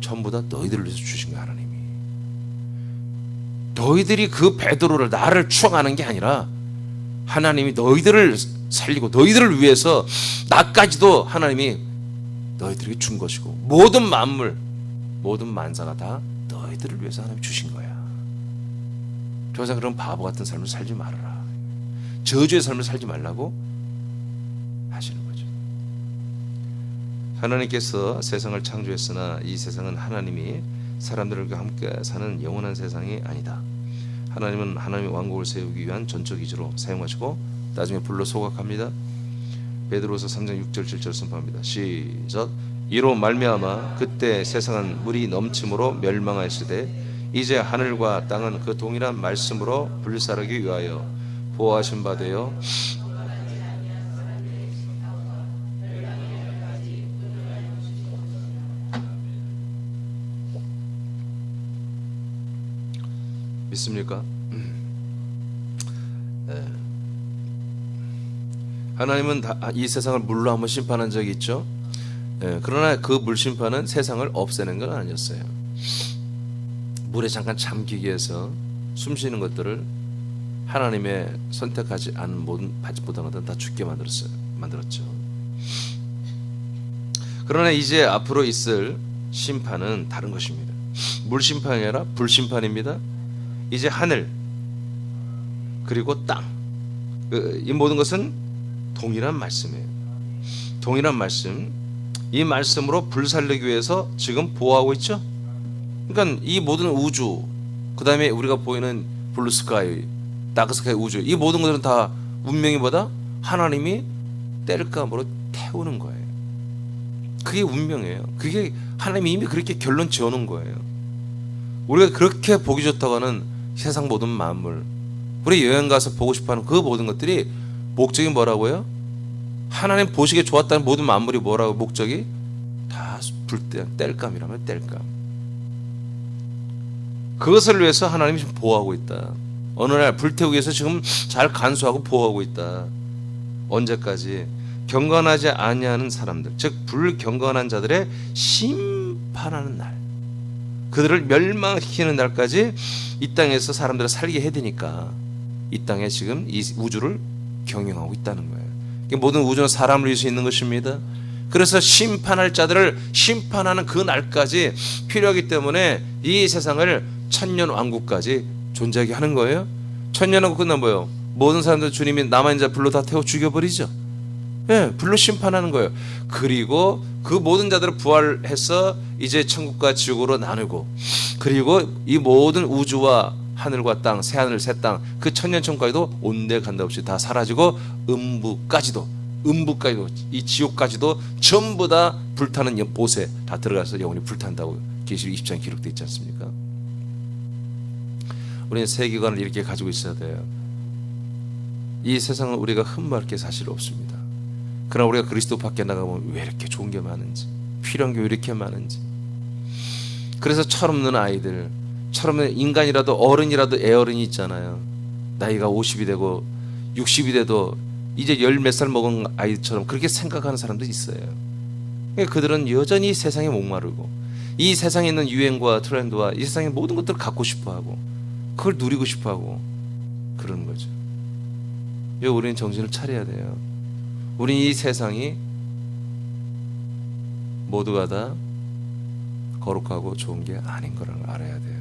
전부 다 너희들을 위해서 주신 거야. 하나님이 너희들이 그 베드로를 나를 추앙하는 게 아니라 하나님이 너희들을 살리고 너희들을 위해서 나까지도 하나님이 너희들에게 준 것이고 모든 만물 모든 만사가 다 너희들을 위해서 하나님이 주신 거야. 그래서 그런 바보 같은 삶을 살지 말아라. 저주의 삶을 살지 말라고 하시는 거죠. 하나님께서 세상을 창조했으나 이 세상은 하나님이 사람들과 함께 사는 영원한 세상이 아니다. 하나님은 하나님의 왕국을 세우기 위한 전적 기지로 사용하시고 나중에 불러 소각합니다. 베드로서 3장 6절 7절 선포합니다. 시작. 이로 말미암아 그때 세상은 물이 넘침으로 멸망하였으되 이제 하늘과 땅은 그 동일한 말씀으로 불사르기 위하여 보호하신 바 되어 믿습니까? 네. 하나님은 이 세상을 물로 한번 심판한 적이 있죠. 네. 그러나 그 물 심판은 세상을 없애는 건 아니었어요. 물에 잠깐 잠기기 위해서 숨 쉬는 것들을 하나님의 선택하지 않은 모든 받지못한 것들은 다 죽게 만들었죠. 그러나 이제 앞으로 있을 심판은 다른 것입니다. 물 심판이 아니라 불 심판입니다. 이제 하늘 그리고 땅, 이 모든 것은 동일한 말씀이에요. 동일한 말씀. 이 말씀으로 불살르기 위해서 지금 보호하고 있죠. 그러니까 이 모든 우주, 그 다음에 우리가 보이는 블루스카이, 다크스카이 우주, 이 모든 것들은 다 운명이 뭐다? 하나님이 땔감으로 태우는 거예요. 그게 운명이에요. 그게 하나님이 이미 그렇게 결론 지어놓은 거예요. 우리가 그렇게 보기 좋다고 하는 세상 모든 만물, 우리 여행 가서 보고 싶어하는 그 모든 것들이 목적이 뭐라고요? 하나님 보시기에 좋았다는 모든 만물이 뭐라고 목적이? 다 땔감이라면 땔감. 그것을 위해서 하나님이 지금 보호하고 있다. 어느 날 불태우기 위해서 지금 잘 간수하고 보호하고 있다. 언제까지? 경건하지 아니하는 사람들, 즉 불경건한 자들의 심판하는 날, 그들을 멸망시키는 날까지 이 땅에서 사람들을 살게 해야 되니까 이 땅에 지금 이 우주를 경영하고 있다는 거예요. 모든 우주는 사람을 위해서 있는 것입니다. 그래서 심판할 자들을 심판하는 그 날까지 필요하기 때문에 이 세상을 천년 왕국까지 존재하게 하는 거예요. 천년 왕국 끝나면 뭐예요? 모든 사람들 주님이 남아있는 자 불로 다 태워 죽여버리죠. 예, 불로 심판하는 거예요. 그리고 그 모든 자들을 부활해서 이제 천국과 지옥으로 나누고, 그리고 이 모든 우주와 하늘과 땅, 새하늘 새땅, 그 천년천국까지도 온데 간데 없이 다 사라지고 음부까지도 이 지옥까지도 전부 다 불타는 보세 다 들어가서 영원히 불탄다고 계시록 20장에 기록되어 있지 않습니까? 우리는 세계관을 이렇게 가지고 있어야 돼요. 이 세상은 우리가 흠모할 게 사실 없습니다. 그러나 우리가 그리스도 밖에 나가보면 왜 이렇게 좋은 게 많은지, 필요한 게 왜 이렇게 많은지. 그래서 철없는 아이들, 철없는 인간이라도 어른이라도 애어른이 있잖아요. 나이가 50이 되고 60이 돼도 이제 열 몇 살 먹은 아이처럼 그렇게 생각하는 사람도 있어요. 그러니까 그들은 여전히 세상에 목마르고 이 세상에 있는 유행과 트렌드와 이 세상의 모든 것들을 갖고 싶어하고 그걸 누리고 싶어하고 그러는 거죠. 우리는 정신을 차려야 돼요. 우리는 이 세상이 모두가 다 거룩하고 좋은 게 아닌 걸 알아야 돼요.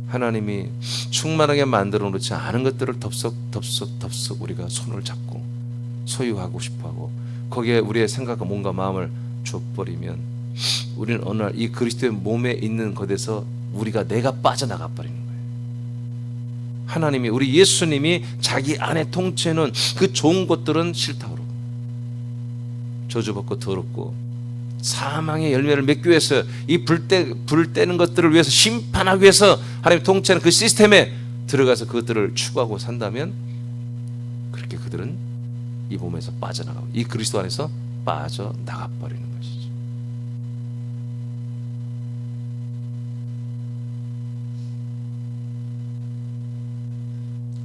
하나님이 충만하게 만들어 놓지 않은 것들을 덥석 우리가 손을 잡고 소유하고 싶어하고 거기에 우리의 생각과 몸과 마음을 줘버리면 우리는 어느 날 이 그리스도의 몸에 있는 것에서 내가 빠져나가 버리는 거예요. 하나님이, 우리 예수님이 자기 안에 통째는 그 좋은 것들은 싫다고 그러고 저주받고 더럽고 사망의 열매를 맺기 위해서 이 불 떼는 것들을 위해서 심판하기 위해서 하나님 통치하는 그 시스템에 들어가서 그것들을 추구하고 산다면 그렇게 그들은 이 몸에서 빠져나가고 이 그리스도 안에서 빠져나가 버리는 것이죠.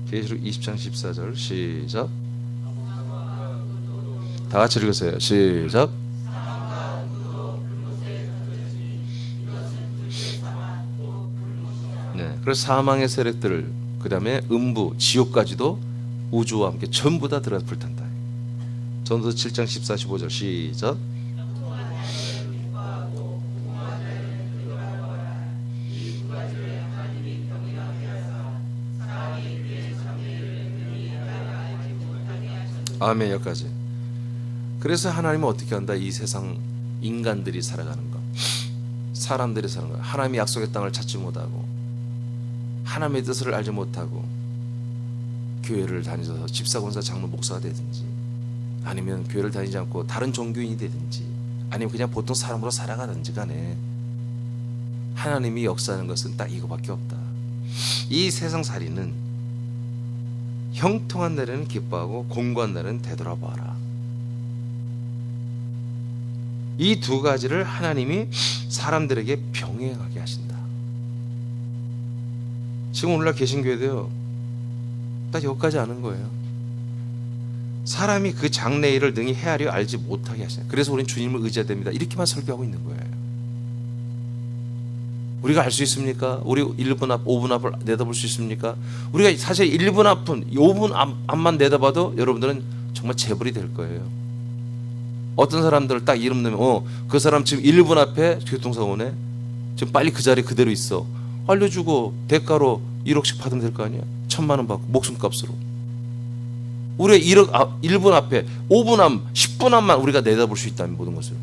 계시록 20장 14절 시작. 다 같이 읽으세요. 시작. 네, 그래서 사망의 세력들, 그 다음에 음부, 지옥까지도 우주와 함께 전부 다 들어가서 불탄다. 전도서 7장 14, 15절 시작. 아멘. 여기까지. 그래서 하나님은 어떻게 한다? 이 세상 인간들이 살아가는 것, 사람들이 사는 것, 하나님의 약속의 땅을 찾지 못하고 하나님의 뜻을 알지 못하고 교회를 다니셔서 집사, 권사, 장로, 목사가 되든지 아니면 교회를 다니지 않고 다른 종교인이 되든지 아니면 그냥 보통 사람으로 살아가든지 간에 하나님이 역사하는 것은 딱 이거밖에 없다. 이 세상 살이는 형통한 날에는 기뻐하고 공고한 날에는 되돌아봐라. 이 두 가지를 하나님이 사람들에게 병행하게 하신다. 지금 오늘날 개신교회도요, 딱 여기까지 아는 거예요. 사람이 그 장래일을 능히 헤아려 알지 못하게 하시네. 그래서 우리는 주님을 의지해야 됩니다. 이렇게만 설교하고 있는 거예요. 우리가 알 수 있습니까? 우리 1분 앞, 5분 앞을 내다볼 수 있습니까? 우리가 사실 1분 앞은 5분 앞만 내다봐도 여러분들은 정말 재벌이 될 거예요. 어떤 사람들 딱 이름 넣으면 그 사람 지금 1분 앞에 교통사고 네 지금 빨리 그 자리에 그대로 있어. 알려주고 대가로 1억씩 받으면 될 거 아니야. 1,000만 원 받고 목숨값으로. 우리가 1분 앞에 5분 앞, 10분 앞만 우리가 내다볼 수 있다면 모든 것을.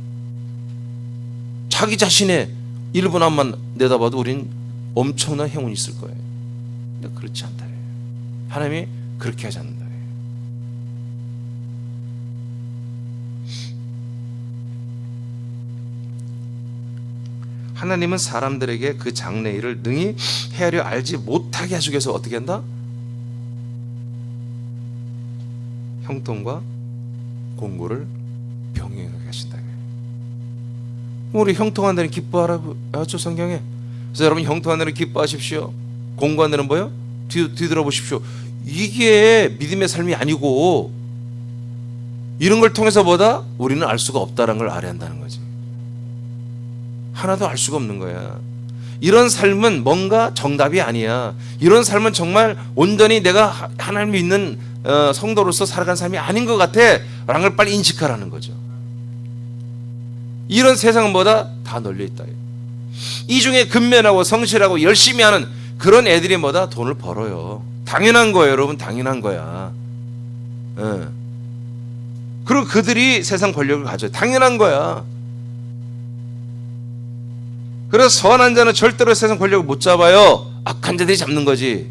자기 자신의 1분 앞만 내다봐도 우린 엄청난 행운이 있을 거예요. 근데 그렇지 않다. 하나님이 그렇게 하지 않는다. 하나님은 사람들에게 그 장래일을 능히 헤아려 알지 못하게 하시기 위해서 어떻게 한다? 형통과 공고를 병행하게 하신다. 우리 형통한 데는 기뻐하라고 하죠, 성경에. 그래서 여러분 형통한 데는 기뻐하십시오. 공고한 데는 뭐요? 뒤돌아보십시오. 이게 믿음의 삶이 아니고 이런 걸 통해서 보다 우리는 알 수가 없다는 걸 알아야 한다는 거지. 하나도 알 수가 없는 거야. 이런 삶은 뭔가 정답이 아니야. 이런 삶은 정말 온전히 내가 하나님을 믿는 성도로서 살아간 삶이 아닌 것 같아 라는 걸 빨리 인식하라는 거죠. 이런 세상은 뭐다? 다 널려있다. 이 중에 근면하고 성실하고 열심히 하는 그런 애들이 뭐다? 돈을 벌어요. 당연한 거예요, 여러분. 당연한 거야. 그리고 그들이 세상 권력을 가져요. 당연한 거야. 그래서 선한 자는 절대로 세상 권력을 못 잡아요. 악한 자들이 잡는 거지.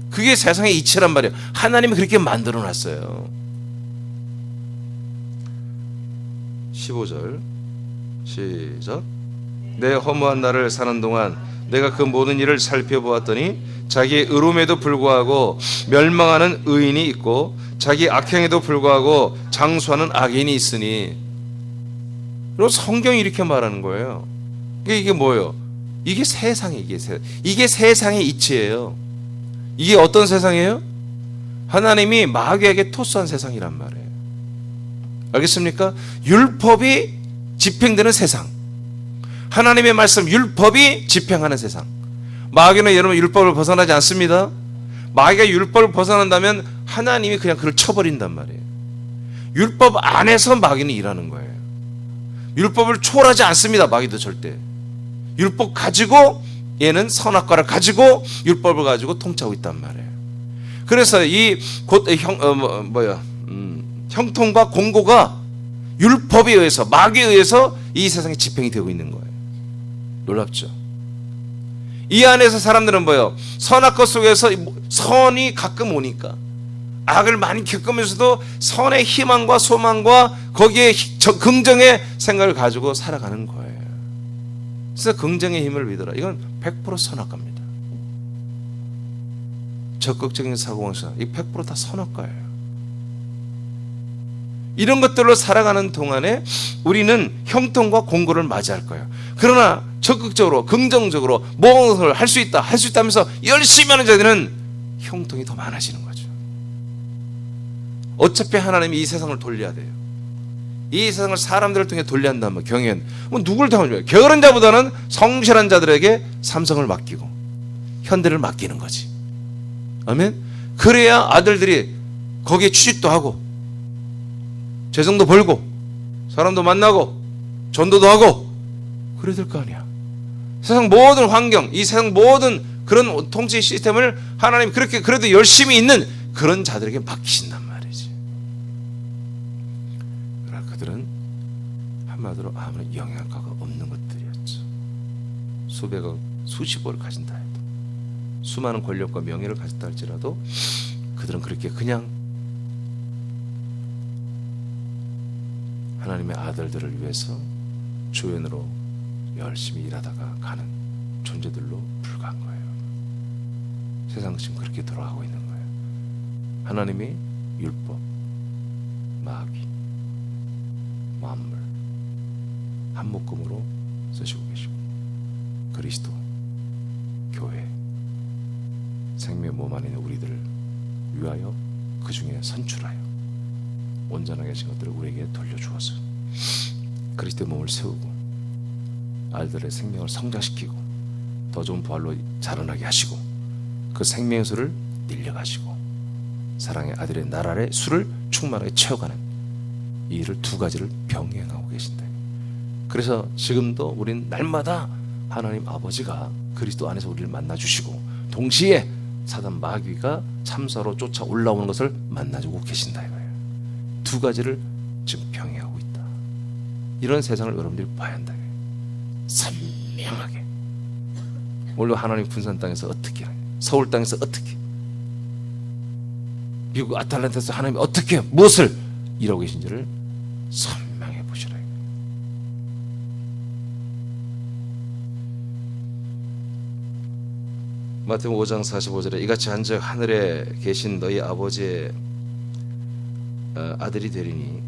그게 세상의 이치란 말이에요. 하나님이 그렇게 만들어 놨어요. 15절 시작. 내 허무한 날을 사는 동안 내가 그 모든 일을 살펴보았더니 자기의 의로움에도 불구하고 멸망하는 의인이 있고 자기 악행에도 불구하고 장수하는 악인이 있으니. 그리고 성경이 이렇게 말하는 거예요. 이게 뭐예요? 이게 세상이에요. 이게 세상의 이치예요. 이게 어떤 세상이에요? 하나님이 마귀에게 토스한 세상이란 말이에요. 알겠습니까? 율법이 집행되는 세상, 하나님의 말씀 율법이 집행하는 세상. 마귀는 여러분 율법을 벗어나지 않습니다. 마귀가 율법을 벗어난다면 하나님이 그냥 그를 쳐버린단 말이에요. 율법 안에서 마귀는 일하는 거예요. 율법을 초월하지 않습니다. 마귀도 절대. 율법 가지고 얘는 선악과를 가지고 율법을 가지고 통치하고 있단 말이에요. 그래서 이 곧 형통과 공고가 율법에 의해서 마귀에 의해서 이 세상에 집행이 되고 있는 거예요. 놀랍죠? 이 안에서 사람들은 뭐예요? 선악과 속에서 선이 가끔 오니까 악을 많이 겪으면서도 선의 희망과 소망과 거기에 긍정의 생각을 가지고 살아가는 거예요. 그래서 긍정의 힘을 믿어라. 이건 100% 선악과입니다. 적극적인 사고방식, 이 100% 다 선악과예요. 이런 것들로 살아가는 동안에 우리는 형통과 공고를 맞이할 거예요. 그러나 적극적으로 긍정적으로 무엇을 할 수 있다 하면서 열심히 하는 자들은 형통이 더 많아지는 거죠. 어차피 하나님이 이 세상을 돌려야 돼요. 이 세상을 사람들을 통해 돌려야 한다면 경연 누굴 통하죠? 게으른 자보다는 성실한 자들에게 삼성을 맡기고 현대를 맡기는 거지. 아멘. 그래야 아들들이 거기에 취직도 하고 재성도 벌고 사람도 만나고 전도도 하고 그래야 될 거 아니야. 세상 모든 환경, 이 세상 모든 그런 통치 시스템을 하나님 그렇게 그래도 열심히 있는 그런 자들에게 맡기신단 말이지. 그러나 그들은 한마디로 아무런 영향가가 없는 것들이었죠. 수백억, 수십억을 가진다 해도, 수많은 권력과 명예를 가졌다 할지라도 그들은 그렇게 그냥 하나님의 아들들을 위해서 조연으로 열심히 일하다가 가는 존재들로 불과한 거예요. 세상은 지금 그렇게 돌아가고 있는 거예요. 하나님이 율법, 마귀, 만물 한 묶음으로 쓰시고 계시고 그리스도, 교회, 생명의 몸 안에 있는 우리들을 위하여 그 중에 선출하여 온전하게 하신 것들을 우리에게 돌려주어서 그리스도의 몸을 세우고 아이들의 생명을 성장시키고 더 좋은 부활로 자라나게 하시고 그 생명의 수를 늘려가시고 사랑의 아들의 나라의 수를 충만하게 채워가는 이 일을 두 가지를 병행하고 계신다. 그래서 지금도 우린 날마다 하나님 아버지가 그리스도 안에서 우리를 만나주시고 동시에 사단 마귀가 참사로 쫓아 올라오는 것을 만나주고 계신다 이거예요. 두 가지를 지금 병행하고 있다. 이런 세상을 여러분들이 봐야 한다. 선명하게. 물론 하나님 군산 땅에서 어떻게, 서울 땅에서 어떻게, 미국 아틀란타에서 하나님이 어떻게 무엇을 일하고 계신지를 선명해 보시라. 마태복음 5장 45절에 이같이 한즉 하늘에 계신 너희 아버지의 아들이 되리니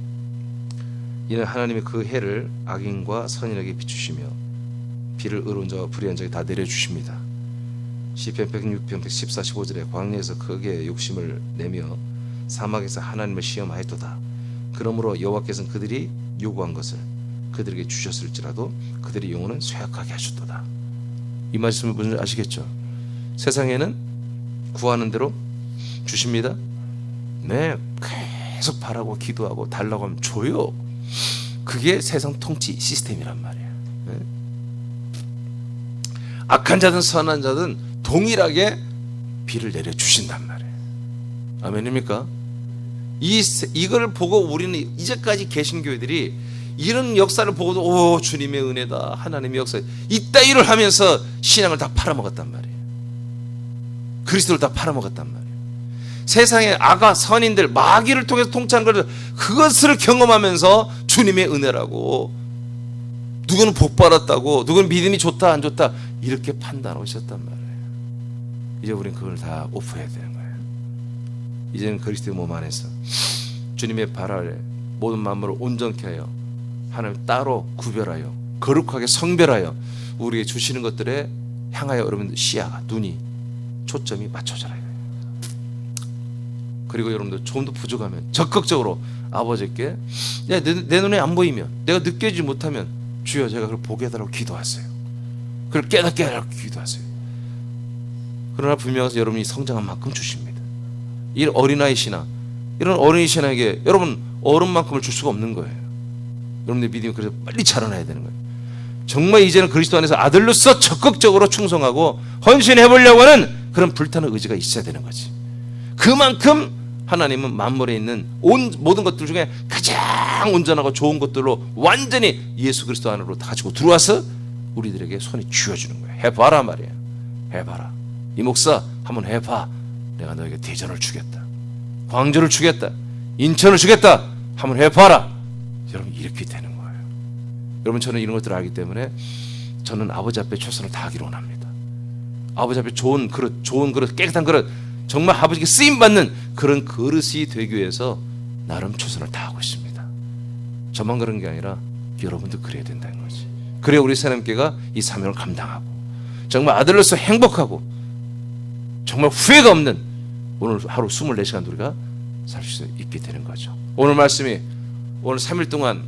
이는 하나님이 그 해를 악인과 선인에게 비추시며 비를 의로운 자와 불의한 자에게 다 내려주십니다. 시편 106편 114, 15절에 광야에서 크게 욕심을 내며 사막에서 하나님을 시험하였도다. 그러므로 여호와께서는 그들이 요구한 것을 그들에게 주셨을지라도 그들의 영혼은 쇠약하게 하셨도다. 이 말씀을 무슨 아시겠죠? 세상에는 구하는 대로 주십니다. 네, 계속 바라고 기도하고 달라고 하면 줘요. 그게 세상 통치 시스템이란 말이에요. 네? 악한 자든 선한 자든 동일하게 비를 내려주신단 말이에요. 아멘입니까? 이걸 보고 우리는 이제까지 개신교회들이 이런 역사를 보고도 오 주님의 은혜다 하나님의 역사 이따위를 하면서 신앙을 다 팔아먹었단 말이에요. 그리스도를 다 팔아먹었단 말이에요. 세상의 악아 선인들 마귀를 통해서 통치하는 것을 그것을 경험하면서 주님의 은혜라고 누구는 복 받았다고 누구는 믿음이 좋다 안 좋다 이렇게 판단하고 있었단 말이에요. 이제 우리는 그걸 다 오프해야 되는 거예요. 이제는 그리스도의 몸 안에서 주님의 발 아래 모든 만물을 온전케 하여 하나님 따로 구별하여 거룩하게 성별하여 우리에게 주시는 것들에 향하여 여러분들 시야가 눈이 초점이 맞춰져라. 그리고 여러분들 조금 더 부족하면 적극적으로 아버지께 내 눈에 안 보이면 내가 느끼지 못하면 주여 제가 그걸 보게 해달라고 기도하세요. 그걸 깨닫게 해달라고 기도하세요. 그러나 분명해서 여러분이 성장한 만큼 주십니다. 이 어린아이시나 이런 어린이시나에게 여러분 어른만큼을 줄 수가 없는 거예요. 여러분의 믿음이 그래서 빨리 자라나야 되는 거예요. 정말 이제는 그리스도 안에서 아들로서 적극적으로 충성하고 헌신해 보려고 하는 그런 불타는 의지가 있어야 되는 거지. 그만큼 하나님은 만물에 있는 모든 것들 중에 가장 온전하고 좋은 것들로 완전히 예수 그리스도 안으로 다 가지고 들어와서 우리들에게 손에 쥐어주는 거예요. 해봐라 말이에요. 해봐라. 이 목사 한번 해봐. 내가 너에게 대전을 주겠다. 광주를 주겠다, 인천을 주겠다, 한번 해봐라. 여러분 이렇게 되는 거예요. 여러분 저는 이런 것들을 알기 때문에 저는 아버지 앞에 최선을 다하기를 원합니다. 아버지 앞에 좋은 그릇, 깨끗한 그릇, 정말 아버지께 쓰임받는 그런 그릇이 되기 위해서 나름 최선을 다하고 있습니다. 저만 그런 게 아니라 여러분도 그래야 된다는 거지. 그래야 우리 새남교회가 이 사명을 감당하고 정말 아들로서 행복하고 정말 후회가 없는 오늘 하루 24시간 우리가 살 수 있게 되는 거죠. 오늘 말씀이 오늘 3일 동안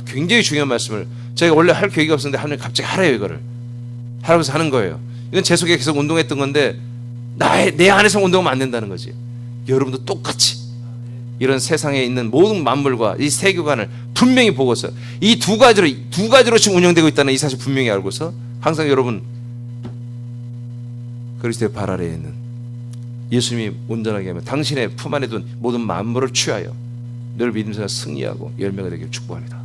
굉장히 중요한 말씀을 제가 원래 할 계획이 없었는데 하나님 갑자기 하래요. 이거를 하라고서 하는 거예요. 이건 제 속에 계속 운동했던 건데 내 안에서 운동하면 안 된다는 거지. 여러분도 똑같이 이런 세상에 있는 모든 만물과 이 세계관을 분명히 보고서 이 두 가지로 지금 운영되고 있다는 이 사실 분명히 알고서 항상 여러분 그리스도의 발 아래에 있는 예수님이 온전하게 하면 당신의 품 안에 둔 모든 만물을 취하여 늘 믿음에서 승리하고 열매가 되기를 축복합니다.